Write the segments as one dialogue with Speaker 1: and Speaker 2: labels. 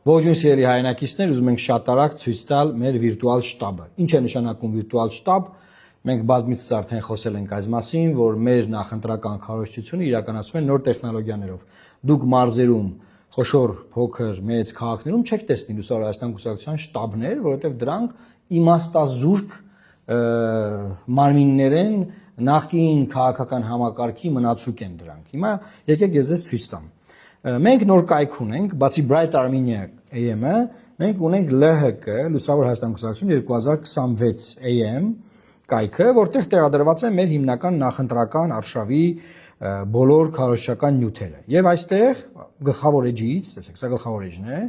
Speaker 1: Ողջույն սիրելի հայրենակիցներ, ուզում ենք շատ արագ ցույց տալ մեր վիրտուալ շտաբը։ Ինչ է նշանակում վիրտուալ շտաբ։ Մենք բազմիցս արդեն խոսել ենք այս մասին, որ մեր նախընտրական քարոզչությունը իրականացվում է նոր տեխնոլոգիաներով։ Դուք մարզերում, խոշոր, փոքր, մեծ քաղաքներում չեք տեսնի Լուսավոր Հայաստան կուսակցության շտաբներ, որովհետև դրանք իմաստազուրկ մարմիններ են, նախկին քաղաքական համակարգի մնացուկ են դրանք։ Հիմա եկեք ես ձեզ ցույց տամ։ Մենք նոր կայք ունենք, բացի Bright Armenia AM-ը, մենք ունենք LHK, Լուսավոր Հայաստան կուսակցություն 2026 AM կայքը, որտեղ տեղադրված է մեր հիմնական նախընտրական արշավի բոլոր քարոզչական նյութերը։ Եվ այստեղ գլխավոր էջից, տեսեք, սա գլխավոր էջն է,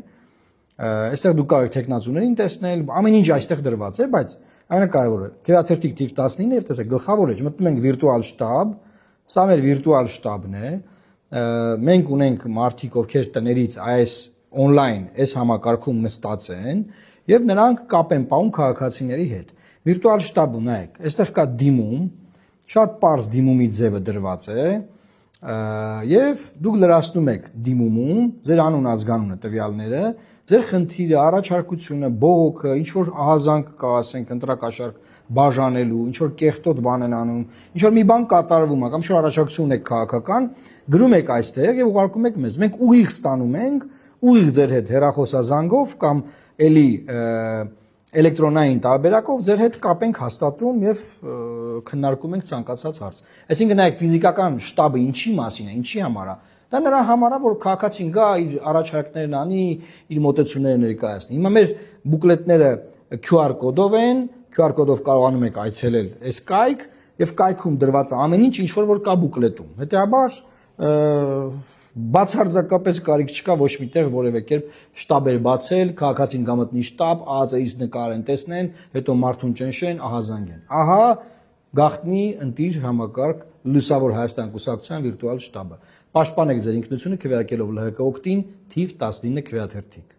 Speaker 1: այստեղ դուք կարող եք տեխնազուներին տեսնել, ամեն ինչ այստեղ դրված է, բայց ամենակարևորը, քվեաթերթիկ թիվ 19 եւ տեսեք, գլխավոր էջ, մտնում ենք վիրտուալ շտաբ, սա մեր վիրտուալ շտաբն է։ Մենք ունենք մարդիկ, ովքեր տներից այս on-line այս համակարգում նստած են եւ նրանք կապ են պահում քաղաքացիների հետ։ Վիրտուալ շտաբը նայեք, այստեղ կա դիմում, շատ པարզ դիմումի ձևը դրված է եւ դուք լրացնում եք դիմումում ձեր անուն, ազգանունը, տվյալները, ձեր խնդիրը, առաջարկությունը, բողոքը, ինչ որ ահազանգ կա, ասենք, ընտրակաշառք բաժանելու, ինչ որ կեղտոտ բան են անում, ինչ որ մի բան կատարվում է, կամ ինչ որ առաջարկություն եք քաղաքական, գրում եք այստեղ եւ ուղարկում եք մեզ։ Մենք ուղիղ ստանում ենք, ուղիղ ձեր հետ հեռախոսազանգով կամ էլի էլեկտրոնային տարբերակով ձեր հետ կապ ենք հաստատում եւ քննարկում ենք ցանկացած հարց։ Այսինքն նայեք ֆիզիկական շտաբը ինչի մասին է, ինչի համար է։ Դա նրա համար է, որ քաղաքացին գա, իր առաջարկներն անի, իր մոտեցումները ներկայացնի։ Հիմա մեր բուկլետները QR կոդով են, QR կոդով կարողանում եք այցելել այս կայք եւ կայքում դրված ամեն ինչ որ կա բուկլետում։ Հետեւաբար բացարձակապես կարիք չկա ոչ միտեղ որևէ կերպ շտաբեր բացել, քաղաքացին գամտնի շտաբ, ԱԱԾ-ից նկարեն, տեսնեն, հետո մարդուն ճնշեն, ահազանգեն։ Ահա գաղտնի ընտիր համակարգ Լուսավոր Հայաստան կուսակցության վիրտուալ շտաբը։ Պաշտպանեք ձեր ինքնությունը քվեարկելով LHK օգտին թիվ 19 քվեաթերթիկ։